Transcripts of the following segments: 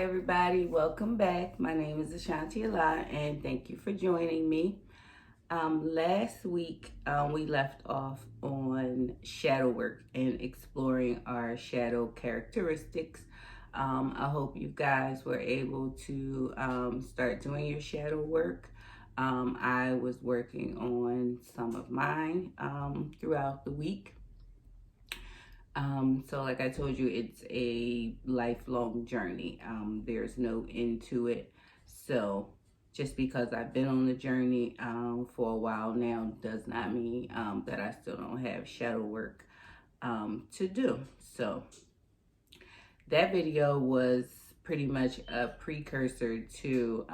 everybody. Welcome back. My name is Ashanti Allah, and thank you for joining me. Last week, we left off on shadow work and exploring our shadow characteristics. I hope you guys were able to start doing your shadow work. I was working on some of mine throughout the week. So like I told you, it's a lifelong journey. There's no end to it. So just because I've been on the journey for a while now does not mean that I still don't have shadow work to do. So that video was pretty much a precursor to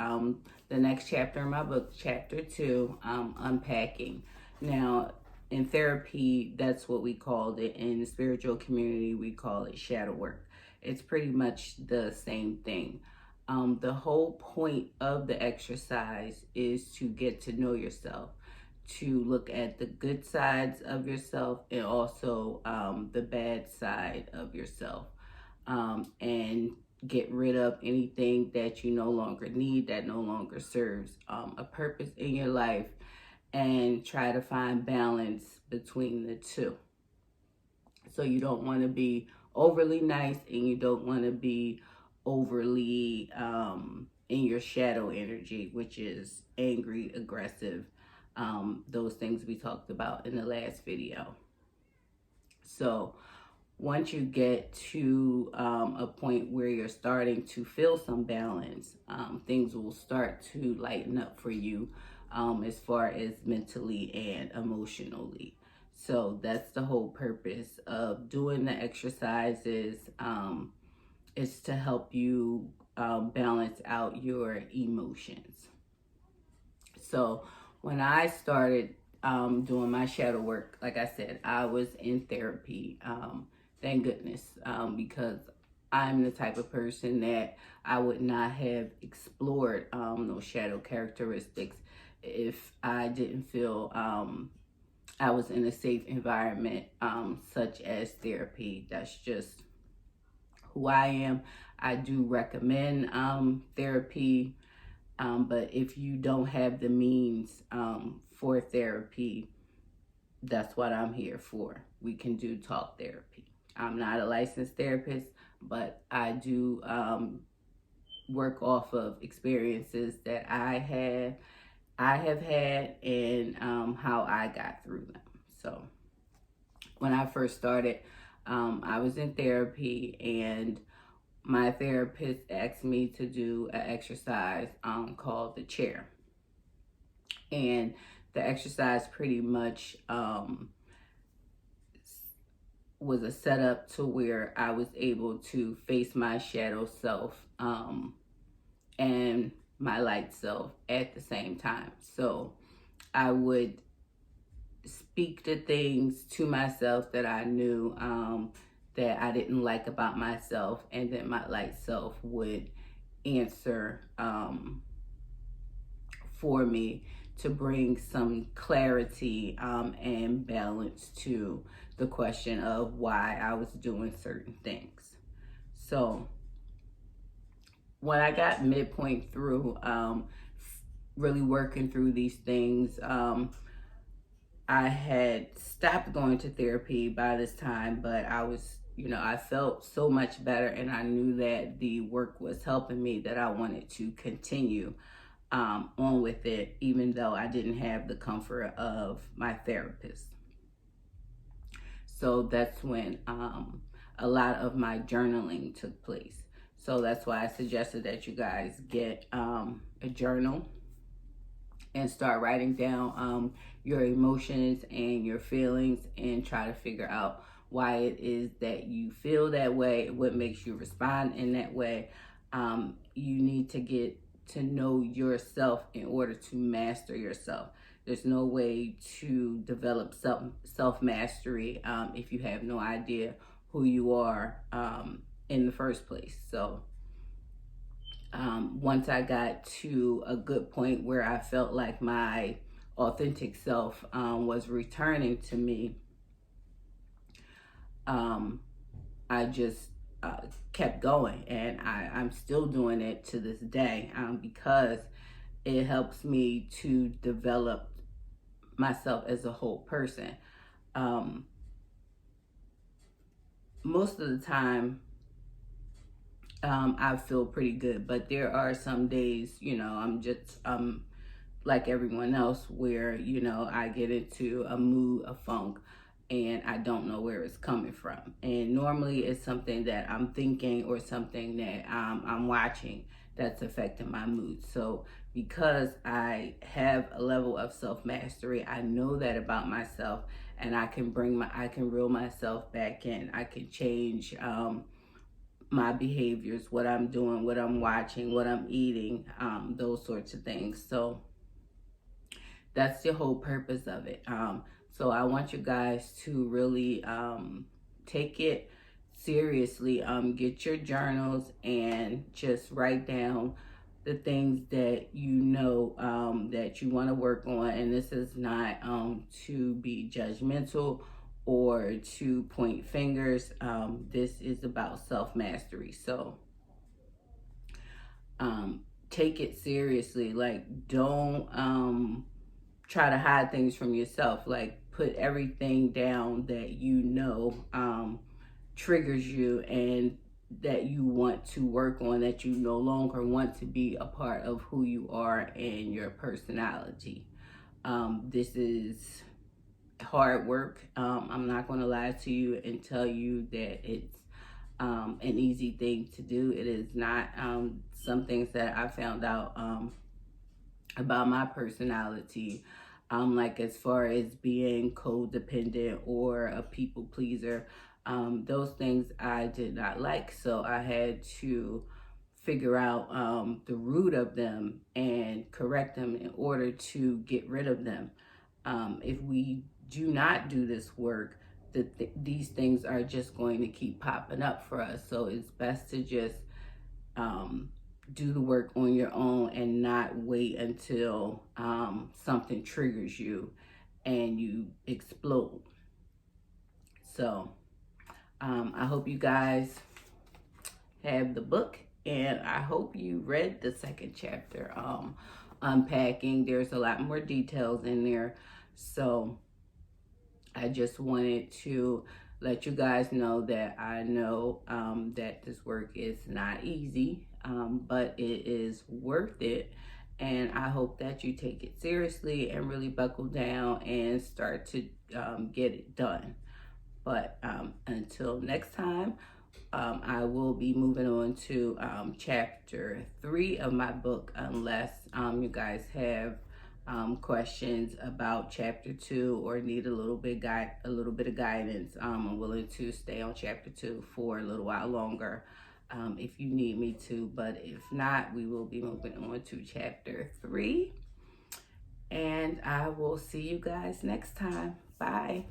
the next chapter in my book, chapter 2, unpacking. Now, in therapy, that's what we called it. In the spiritual community, we call it shadow work. It's pretty much the same thing. The whole point of the exercise is to get to know yourself, to look at the good sides of yourself and also the bad side of yourself, and get rid of anything that you no longer need, that no longer serves a purpose in your life, and try to find balance between the two. So you don't want to be overly nice and you don't want to be overly in your shadow energy, which is angry, aggressive, those things we talked about in the last video. So once you get to a point where you're starting to feel some balance, things will start to lighten up for you as far as mentally and emotionally. So that's the whole purpose of doing the exercises, is to help you balance out your emotions. So when I started doing my shadow work, like I said, I was in therapy. Thank goodness, because I'm the type of person that I would not have explored those shadow characteristics if I didn't feel I was in a safe environment, such as therapy. That's just who I am. I do recommend therapy, but if you don't have the means for therapy, that's what I'm here for. We can do talk therapy. I'm not a licensed therapist, but I do work off of experiences that I have had, and how I got through them. So when I first started, I was in therapy, and my therapist asked me to do an exercise called the chair. And the exercise pretty much was a setup to where I was able to face my shadow self and my light self at the same time. So I would speak the things to myself that I knew that I didn't like about myself, and then my light self would answer for me to bring some clarity and balance to the question of why I was doing certain things. So when I got midpoint through really working through these things, I had stopped going to therapy by this time, but I was, I felt so much better, and I knew that the work was helping me, that I wanted to continue on with it, even though I didn't have the comfort of my therapist. So that's when a lot of my journaling took place. So that's why I suggested that you guys get a journal and start writing down your emotions and your feelings, and try to figure out why it is that you feel that way, what makes you respond in that way. You need to get to know yourself in order to master yourself. There's no way to develop self mastery if you have no idea who you are in the first place. So once I got to a good point where I felt like my authentic self was returning to me, I just kept going, and I'm still doing it to this day, because it helps me to develop myself as a whole person. Um, Most of the time, I feel pretty good, but there are some days, I'm just like everyone else, where I get into a mood, a funk, and I don't know where it's coming from. And normally it's something that I'm thinking or something that I'm watching that's affecting my mood. So because I have a level of self-mastery, I know that about myself, and I can reel myself back in. I can change my behaviors, what I'm doing, what I'm watching, what I'm eating, those sorts of things. So that's the whole purpose of it. So I want you guys to really take it seriously. Get your journals and just write down the things that that you want to work on. And this is not to be judgmental or to point fingers. This is about self-mastery. So take it seriously. Like, don't try to hide things from yourself. Like, put everything down that triggers you, and that you want to work on, that you no longer want to be a part of who you are and your personality. This is hard work. I'm not going to lie to you and tell you that it's an easy thing to do. It is not. Some things that I found out about my personality, like as far as being codependent or a people pleaser, those things I did not like. So I had to figure out the root of them and correct them in order to get rid of them. If we do not do this work, these things are just going to keep popping up for us. So it's best to just um, do the work on your own and not wait until something triggers you and you explode. So I hope you guys have the book, and I hope you read the second chapter, Unpacking. There's a lot more details in there. So I just wanted to let you guys know that I know that this work is not easy, but it is worth it. And I hope that you take it seriously and really buckle down and start to get it done. But until next time, I will be moving on to chapter 3 of my book, unless you guys have questions about chapter 2 or need a little bit of guidance. I'm willing to stay on chapter 2 for a little while longer if you need me to, but if not, we will be moving on to chapter 3, and I will see you guys next time. Bye.